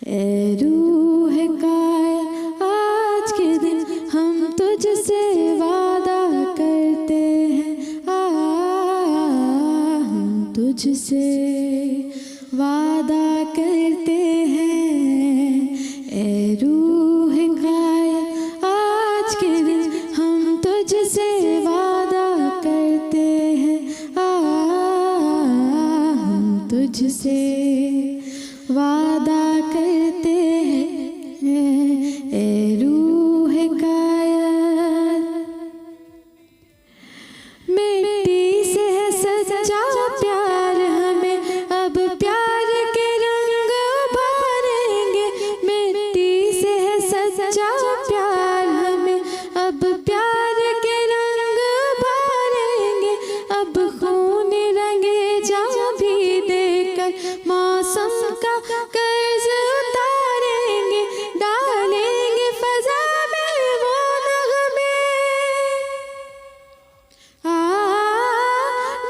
ए रूह काया आज के दिन हम तुझसे वादा करते हैं, हम तुझसे वादा करते हैं। ए रूह काया आज के दिन हम तुझसे वादा करते हैं, हम तुझसे वादा करते हैं। ए रूह काया मिट्टी से है सच्चा प्यार, हमें अब प्यार के रंग भरेंगे। मिट्टी से है सच्चा प्यार, हमें अब प्यार के रंग भरेंगे। अब खून रंगे जा भी देकर मौसम का कर्ज उतारेंगे। डालेंगे फजा में वो नगमे,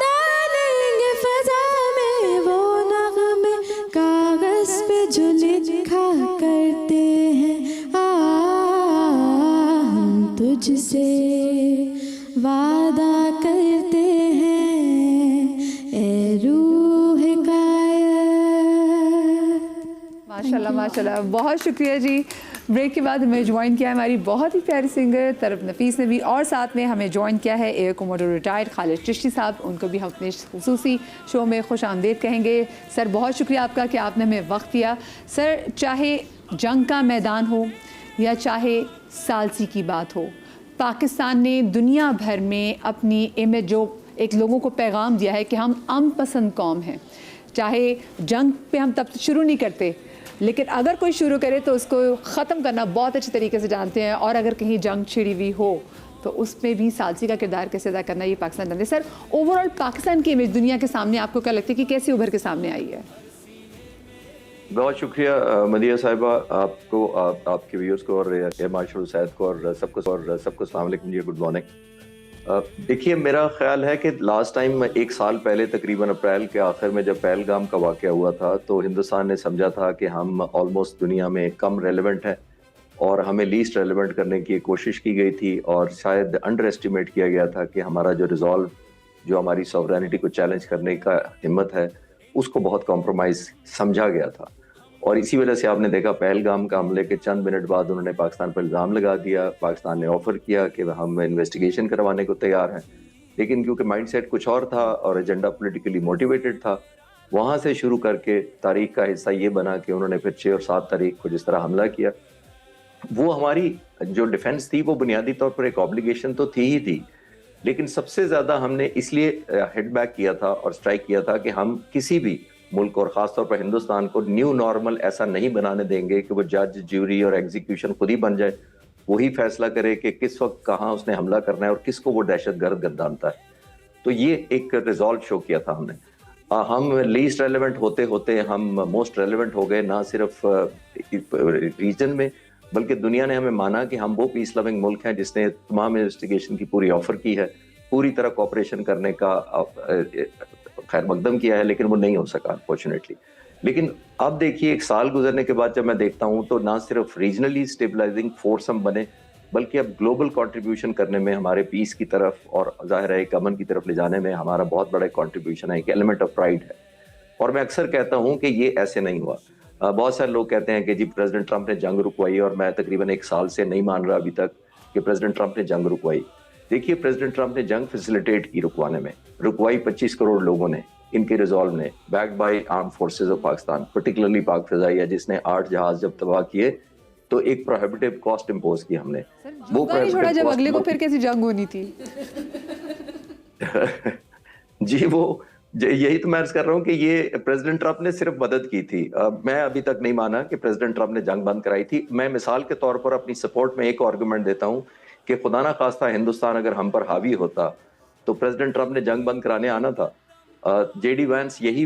डालेंगे फजा में वो नगमे। कागज पे जो लिखा करते हैं, हम तुझसे वादा करते हैं। ए रूह काया। माशाल्लाह माशाल्लाह, बहुत शुक्रिया जी। ब्रेक के बाद हमें ज्वाइन किया है हमारी बहुत ही प्यारी सिंगर तरफ नफीस ने भी, और साथ में हमें ज्वाइन किया है air commodore retired Khalid Chishti साहब। उनको भी हम अपने खुसूसी शो में खुश आमदेद कहेंगे। सर बहुत शुक्रिया आपका कि आपने हमें वक्त दिया। सर, चाहे जंग का मैदान हो या चाहे सालसी की बात हो, पाकिस्तान ने दुनिया भर में अपनी इमेज, जो एक लोगों को पैगाम दिया है कि हम अमन पसंद कौम हैं। चाहे जंग पे हम तब शुरू नहीं करते, लेकिन अगर कोई शुरू करे तो उसको ख़त्म करना बहुत अच्छे तरीके से जानते हैं, और अगर कहीं जंग छिड़ी हुई हो तो उसमें भी सालसी का किरदार कैसे अदा करना, ये पाकिस्तान जानते हैं। सर, ओवरऑल पाकिस्तान की इमेज दुनिया के सामने आपको क्या लगता है कि कैसे उभर के सामने आई है? बहुत शुक्रिया मदिया साहिबा, आपको, आपके व्यूअर्स को और माशरूर सैद को और सबको अस्सलाम वालेकुम जी, गुड मॉर्निंग। देखिए, मेरा ख्याल है कि लास्ट टाइम एक साल पहले तकरीबन अप्रैल के आखिर में जब पहलगाम का वाक़या हुआ था, तो हिंदुस्तान ने समझा था कि हम ऑलमोस्ट दुनिया में कम रेलेवेंट है और हमें लीस्ट रेलेवेंट करने की कोशिश की गई थी, और शायद अंडर एस्टिमेट किया गया था कि हमारा जो रिजॉल्व, जो हमारी सॉवरेनिटी को चैलेंज करने का हिम्मत है, उसको बहुत कॉम्प्रोमाइज़ समझा गया था। और इसी वजह से आपने देखा पहलगाम का हमले के चंद मिनट बाद उन्होंने पाकिस्तान पर इल्ज़ाम लगा दिया। पाकिस्तान ने ऑफर किया कि हम इन्वेस्टिगेशन करवाने को तैयार हैं, लेकिन क्योंकि माइंडसेट कुछ और था और एजेंडा पॉलिटिकली मोटिवेटेड था, वहाँ से शुरू करके तारीख का हिस्सा ये बना कि उन्होंने फिर 6 और 7 तारीख को जिस तरह हमला किया, वो हमारी जो डिफेंस थी वो बुनियादी तौर पर एक ऑब्लिगेशन तो थी ही थी, लेकिन सबसे ज़्यादा हमने इसलिए हेड बैक किया था और स्ट्राइक किया था कि हम किसी भी मुल्क और ख़ासतौर पर हिंदुस्तान को न्यू नॉर्मल ऐसा नहीं बनाने देंगे कि वो जज, ज्यूरी और एग्जीक्यूशन खुद ही बन जाए, वही फैसला करे कि किस वक्त कहाँ उसने हमला करना है और किसको वो दहशतगर्द गर्दानता है। तो ये एक रिजॉल्व शो किया था हमने। हम लीस्ट रेलेवेंट होते होते हम मोस्ट रेलेवेंट हो गए, ना सिर्फ रीजन में बल्कि दुनिया ने हमें माना कि हम वो पीस लविंग मुल्क हैं जिसने तमाम इन्वेस्टिगेशन की पूरी ऑफर की है, पूरी तरह कोऑपरेशन करने का खैर मकदम किया है, लेकिन वो नहीं हो सका अनफॉर्चुनेटली। लेकिन अब देखिए, एक साल गुजरने के बाद जब मैं देखता हूँ तो ना सिर्फ रीजनली स्टेबलाइजिंग फोर्स हम बने, बल्कि अब ग्लोबल कंट्रीब्यूशन करने में हमारे पीस की तरफ और जाहिर है एक अमन की तरफ ले जाने में हमारा बहुत बड़ा कंट्रीब्यूशन है, एक एलिमेंट ऑफ प्राइड है। और मैं अक्सर कहता हूँ कि ये ऐसे नहीं हुआ। बहुत सारे लोग कहते हैं कि जी प्रेसिडेंट ट्रंप ने जंग रुकवाई, और मैं तकरीबन एक साल से नहीं मान रहा अभी तक कि प्रेसिडेंट ट्रंप ने जंग रुकवाई। देखिए, प्रेसिडेंट ट्रंप ने जंग फैसिलिटेट की, रुकवाने में रुकवाई 25 करोड़ लोगों ने, इनके रिजॉल्व ने, backed by arm forces of Pakistan, particularly पाक फिजाइया, जिसने 8 जहाज जब तबाह किए तो एक प्रोहिबिटिव कॉस्ट इम्पोज की हमने। वो छोड़ा जब अगले को फिर कैसी जंग होनी थी। जी, वो यही तो मैं अर्ज कर रहा हूँ कि ये प्रेसिडेंट ट्रंप ने सिर्फ मदद की थी। मैं अभी तक नहीं माना कि प्रेसिडेंट ट्रंप ने जंग बंद कराई थी। मैं मिसाल के तौर पर अपनी सपोर्ट में एक आर्गुमेंट देता हूँ कि खुदा ना खास्ता हिंदुस्तान अगर हम पर हावी होता तो प्रेसिडेंट ट्रंप ने जंग बंद कराने आना था। जेडी वैंस, यही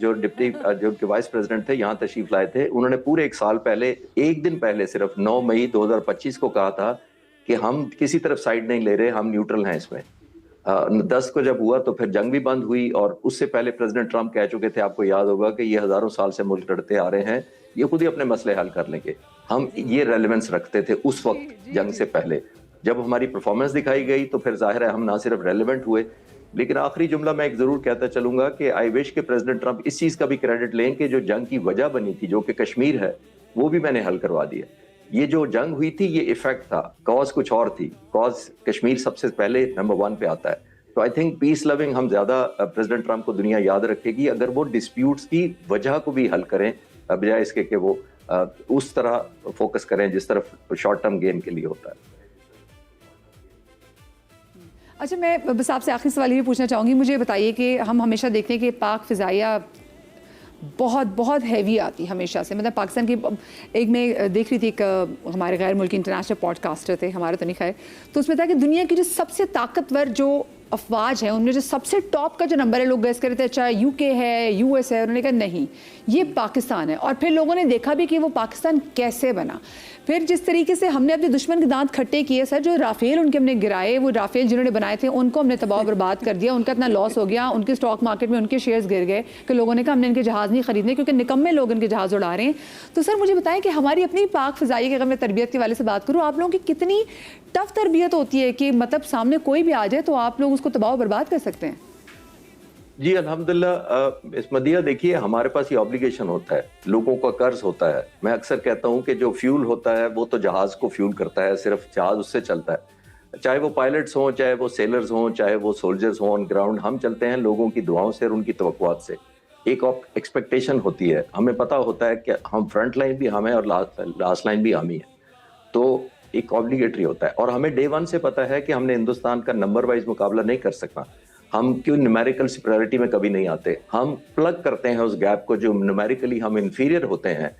जो डिप्टी जो वाइस प्रेसिडेंट थे, यहाँ तशरीफ लाए थे, उन्होंने पूरे एक साल पहले, एक दिन पहले सिर्फ 9 मई 2025 को कहा था कि हम किसी तरफ साइड नहीं ले रहे, हम न्यूट्रल हैं इसमें। 10 को जब हुआ तो फिर जंग भी बंद हुई, और उससे पहले प्रेसिडेंट ट्रंप कह चुके थे, आपको याद होगा, कि ये हजारों साल से मुल्क लड़ते आ रहे हैं ये खुद ही अपने मसले हल कर लेंगे। हम ये रेलेवेंस रखते थे उस वक्त जंग से पहले। जब हमारी परफॉर्मेंस दिखाई गई तो फिर जाहिर है हम ना सिर्फ रेलेवेंट हुए, लेकिन आखिरी जुमला मैं एक जरूर कहता चलूंगा कि आई विश के प्रेसिडेंट ट्रंप इस चीज का भी क्रेडिट लें कि जो जंग की वजह बनी थी, जो कि कश्मीर है, वो भी मैंने हल करवा दिया। ये जो जंग हुई थी ये इफेक्ट था, कॉज कुछ और थी। कॉज कश्मीर सबसे पहले नंबर 1 पे आता है। तो आई थिंक पीस लविंग हम ज्यादा प्रेसिडेंट ट्रंप को दुनिया याद रखेगी अगर वो डिस्प्यूट्स की वजह को भी हल करें, बजाय इसके कि वो उस तरह फोकस करें जिस तरफ शॉर्ट टर्म गेन के लिए होता है। अच्छा, मैं बस आपसे आखिरी सवाल ये पूछना चाहूँगी, मुझे बताइए कि हम हमेशा देखते हैं कि पाक फ़िज़ाइया बहुत बहुत हैवी आती हमेशा से, मतलब पाकिस्तान की एक मैं देख रही थी, एक हमारे गैर मुल्की इंटरनेशनल पॉडकास्टर थे, हमारे तो नहीं खैर, तो उसमें था कि दुनिया की जो सबसे ताकतवर जो अफवाज है उनमें जो सबसे टॉप का जो नंबर है, लोग गैस कर रहे थे अच्छा यूके है, यूएस है, उन्होंने कहा नहीं ये पाकिस्तान है। और फिर लोगों ने देखा भी कि वो पाकिस्तान कैसे बना। फिर जिस तरीके से हमने अपने दुश्मन के दांत खट्टे किए सर, जो राफेल उनके हमने गिराए, वो राफेल जिन्होंने बनाए थे उनको हमने तबाह बर्बाद कर दिया, उनका इतना लॉस हो गया, उनके स्टॉक मार्केट में उनके शेयर्स गिर गए कि लोगों ने कहा हमने इनके जहाज़ नहीं खरीदने क्योंकि निकम्मे लोग इनके जहाज़ उड़ा रहे हैं। तो सर मुझे बताएं कि हमारी अपनी पाक फ़िज़ाइया की अगर मैं तरबियत के वाले से बात करूँ, आप लोगों की कितनी टफ तरबियत होती है कि मतलब सामने कोई भी आ जाए तो आप लोग उसको तबाह बर्बाद कर सकते हैं? जी अल्हम्दुलिल्लाह। इस मदिया देखिए, हमारे पास ये ऑब्लिगेशन होता है, लोगों का कर्ज होता है। मैं अक्सर कहता हूँ कि जो फ्यूल होता है वो तो जहाज को फ्यूल करता है, सिर्फ जहाज उससे चलता है। चाहे वो पायलट्स हों, चाहे वो सेलर्स हों, चाहे वो सोल्जर्स हों ऑन ग्राउंड, हम चलते हैं लोगों की दुआओं से और उनकी तवक्कुआत से। एक एक्सपेक्टेशन होती है, हमें पता होता है कि हम फ्रंट लाइन भी हम है और लास्ट लाइन भी हम ही है, तो एक ऑब्लिगेटरी होता है। और हमें डे 1 से पता है कि हमने हिंदुस्तान का नंबर वाइज मुकाबला नहीं कर सकना। हम क्यों न्यूमेरिकल सुपीरियरिटी में कभी नहीं आते, हम प्लग करते हैं उस गैप को जो न्यूमेरिकली हम इंफीरियर होते हैं।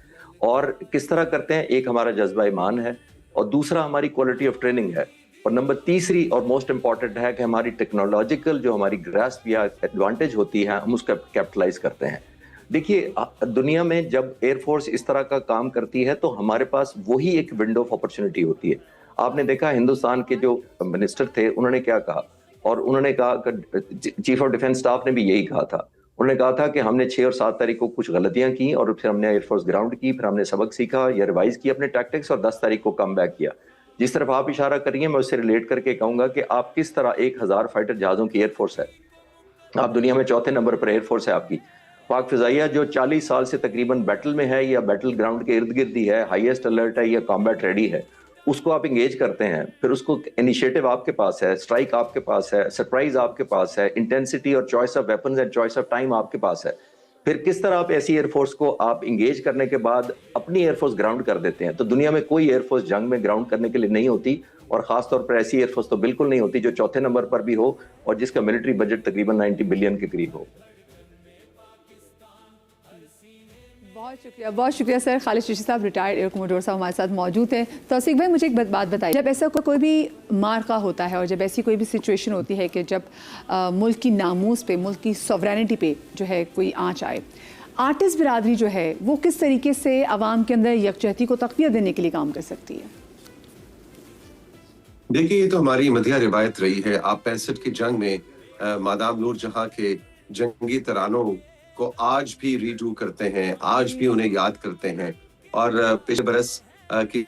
और किस तरह करते हैं, एक हमारा जज्बा ईमान है और दूसरा हमारी क्वालिटी ऑफ ट्रेनिंग है, और नंबर तीसरी और मोस्ट इंपॉर्टेंट है कि हमारी टेक्नोलॉजिकल जो हमारी ग्रास्प या एडवांटेज होती है, हम उसका कैपिटलाइज करते हैं। देखिए दुनिया में जब एयरफोर्स इस तरह का काम करती है तो हमारे पास वही एक विंडो ऑफ अपॉर्चुनिटी होती है। आपने देखा हिंदुस्तान के जो मिनिस्टर थे उन्होंने क्या कहा, और उन्होंने कहा, चीफ ऑफ डिफेंस स्टाफ ने भी यही कहा था। उन्होंने कहा था कि हमने 6 और 7 तारीख को कुछ गलतियां की और फिर हमने एयरफोर्स ग्राउंड की, फिर हमने सबक सीखा या रिवाइज किया अपने टैक्टिक्स, और 10 तारीख को कम बैक किया। जिस तरफ आप इशारा करिए मैं उससे रिलेट करके कहूंगा कि आप किस तरह 1000 फाइटर जहाजों की एयरफोर्स है, आप दुनिया में चौथे नंबर पर एयरफोर्स है आपकी। पाक फिजाइया जो 40 साल से तकरीबन बैटल में है या बैटल ग्राउंड के इर्द गिर्द ही है, हाईएस्ट अलर्ट है या कॉम्बैट रेडी है, उसको आप इंगेज करते हैं, फिर उसको इनिशिएटिव आपके पास है, स्ट्राइक आपके पास है, सरप्राइज आपके पास है, इंटेंसिटी और choice of weapons and choice of time आपके पास है। फिर किस तरह आप ऐसी एयरफोर्स को आप इंगेज करने के बाद अपनी एयरफोर्स ग्राउंड कर देते हैं। तो दुनिया में कोई एयरफोर्स जंग में ग्राउंड करने के लिए नहीं होती, और खासतौर पर ऐसी एयरफोर्स तो बिल्कुल नहीं होती जो चौथे नंबर पर भी हो और जिसका मिलिट्री बजट तकरीबन 90 बिलियन के करीब हो। बहुत शुक्रिया सर। खालिद चिश्ती साहब रिटायर्ड एयर कमोडोर साहब हमारे साथ मौजूद हैं। तौसीक भाई मुझे एक बात बताइए, जब ऐसा कोई भी मार्का होता है और जब ऐसी कोई भी सिचुएशन होती है कि जब मुल्क की नामूस पे, मुल्क की सॉवरेनिटी पे जो है कोई आँच आए, आर्टिस्ट बिरादरी जो है वो किस तरीके से आवाम के अंदर यकजहती को तक़वियत देने के लिए काम कर सकती है? देखिए, ये तो हमारी मदिया रिवायत रही है। आप 65 की जंग में मादाम नूर जहां के जंगी तरानों को आज भी रीडू करते हैं, आज भी उन्हें याद करते हैं। और पिछले बरस की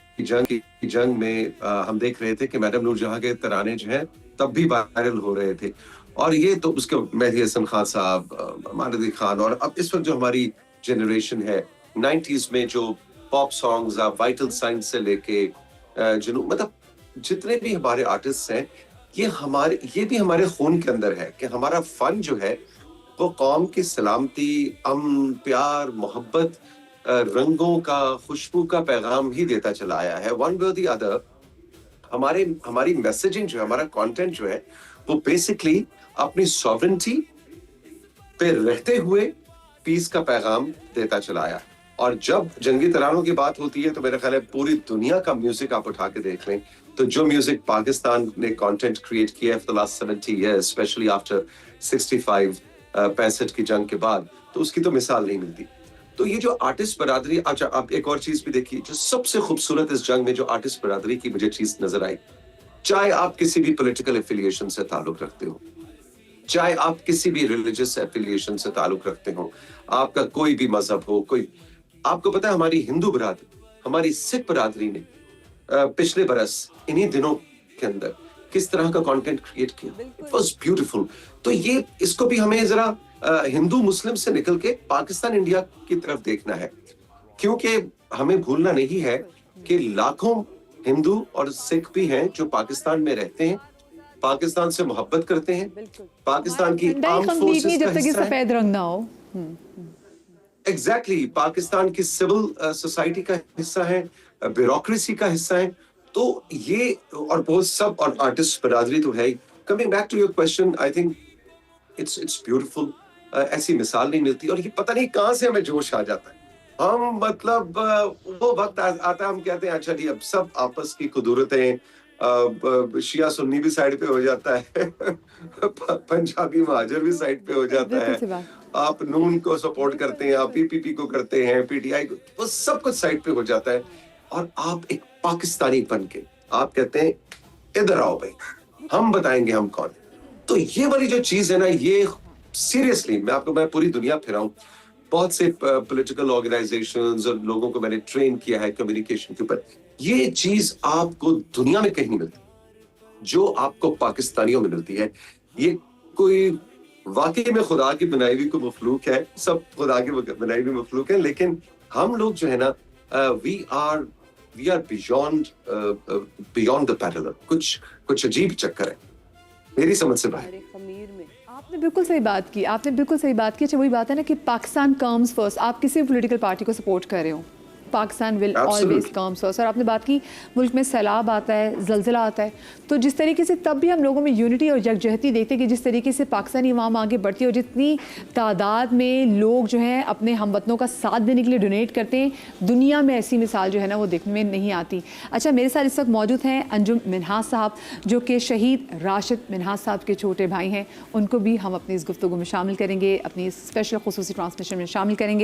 जंग में हम देख रहे थे कि मैडम नूर जहां के तराने जो हैं तब भी वायरल हो रहे थे। और ये तो उसके मेहदी हसन खान साहब, मानदी खान, और अब इस वक्त जो हमारी जनरेशन है 90s में जो पॉप सॉन्ग्स, वाइटल साइंस से लेके मतलब जितने भी हमारे आर्टिस्ट हैं, ये भी हमारे खून के अंदर है कि हमारा फन जो है वो कौम की सलामती, अमन, प्यार, मोहब्बत, रंगों का, खुशबू का पैगाम ही देता चला आया है। वन वे और द अदर हमारी मैसेजिंग जो है, हमारा कंटेंट जो है, वो बेसिकली अपनी सॉवरेंटी पे रहते हुए पीस का पैगाम देता चला आया। और जब जंगी तरानों की बात होती है तो मेरा ख्याल है पूरी दुनिया का म्यूजिक आप उठा के देख लें, तो जो म्यूजिक पाकिस्तान ने कंटेंट क्रिएट किया है for the last 70 years, specially after 65 की जंग के बाद, तो उसकी तो मिसाल नहीं मिलती। तो ये जो आर्टिस्ट बरादरी, अच्छा आप एक और चीज भी देखिए, जो सबसे खूबसूरत इस जंग में जो आर्टिस्ट बरादरी की मुझे चीज नजर आई, चाहे आप किसी भी पॉलिटिकल एफिलिएशन से ताल्लुक रखते हो, चाहे आप किसी भी रिलीजियस एफिलिएशन से ताल्लुक रखते हो, आपका कोई भी मजहब हो, कोई आपको पता है हमारी हिंदू बरादरी, हमारी सिख बरादरी ने पिछले बरस इन्हीं दिनों के अंदर किस तरह का कंटेंट क्रिएट किया, इट वाज ब्यूटीफुल। तो ये इसको भी हमें जरा हिंदू मुस्लिम से निकल के पाकिस्तान इंडिया की तरफ देखना है, क्योंकि हमें भूलना नहीं है कि लाखों हिंदू और सिख भी हैं जो पाकिस्तान में रहते हैं, पाकिस्तान से मोहब्बत करते हैं, पाकिस्तान की झंडा ही आर्म्ड कंप्लीट नहीं फोर्सेस का जब तक ये हिस्सा है। सफेद रंग ना हो। एग्जैक्टली पाकिस्तान की सिविल सोसाइटी का हिस्सा है, ब्यूरोक्रेसी का हिस्सा है। तो ये और बहुत सब और आर्टिस्ट बरादरी तो है ही। Coming back to your question, I think it's beautiful. ऐसी मिसाल नहीं मिलती और ये पता नहीं कहाँ से हमें जोश आ जाता है। हम मतलब वो वक्त आता है हम कहते हैं अच्छा जी अब सब आपस की कुदरतें, शिया सुन्नी भी साइड पे हो जाता है पंजाबी महाजर भी साइड पे हो जाता बिल्कुल सी है, बात। आप नून को सपोर्ट करते हैं, आप पीपीपी को करते हैं, पीटीआई को, वो सब कुछ साइड पे हो जाता है और आप एक पाकिस्तानी बन के आप कहते हैं इधर आओ भाई हम बताएंगे हम कौन है। तो ये वाली जो चीज है ना, ये सीरियसली मैं पूरी दुनिया फिरा हूं, बहुत से पॉलिटिकल ऑर्गेनाइजेशंस और लोगों को मैंने ट्रेन किया है कम्युनिकेशन के ऊपर। ये चीज आपको दुनिया में कहीं नहीं मिलती जो आपको पाकिस्तानियों में मिलती है। ये कोई वाकई में खुदा की बनाई हुई कोई मखलूक है, सब खुदा की बनाई हुई मखलूक है, लेकिन हम लोग जो है ना we are beyond the parallel. कुछ अजीब चक्कर है मेरी समझ से बाहर। आपने बिल्कुल सही बात की, आपने बिल्कुल सही बात की। अच्छा वही बात है ना कि पाकिस्तान कम्स फर्स्ट। आप किसी भी पॉलिटिकल पार्टी को सपोर्ट कर रहे हो, Pakistan will always comes first. और आपने बात की मुल्क में सैलाब आता है, जलजिला आता है, तो जिस तरीके से तब भी हम लोगों में यूनिटी और यकजहती देखते हैं कि जिस तरीके से पाकिस्तानी अवाम आगे बढ़ती है और जितनी तादाद में लोग जो हैं अपने हमवतनों का साथ देने के लिए डोनेट करते हैं, दुनिया में ऐसी मिसाल जो है ना वो देखने में नहीं आती। अच्छा मेरे साथ इस वक्त मौजूद हैं अंजुम मिन्हाज साहब जो कि शहीद राशिद मिन्हाज साहब के छोटे भाई हैं। उनको भी हम अपनी इस गुफ्तगू में शामिल करेंगे, अपनी स्पेशल खुसूसी ट्रांसमिशन में शामिल करेंगे।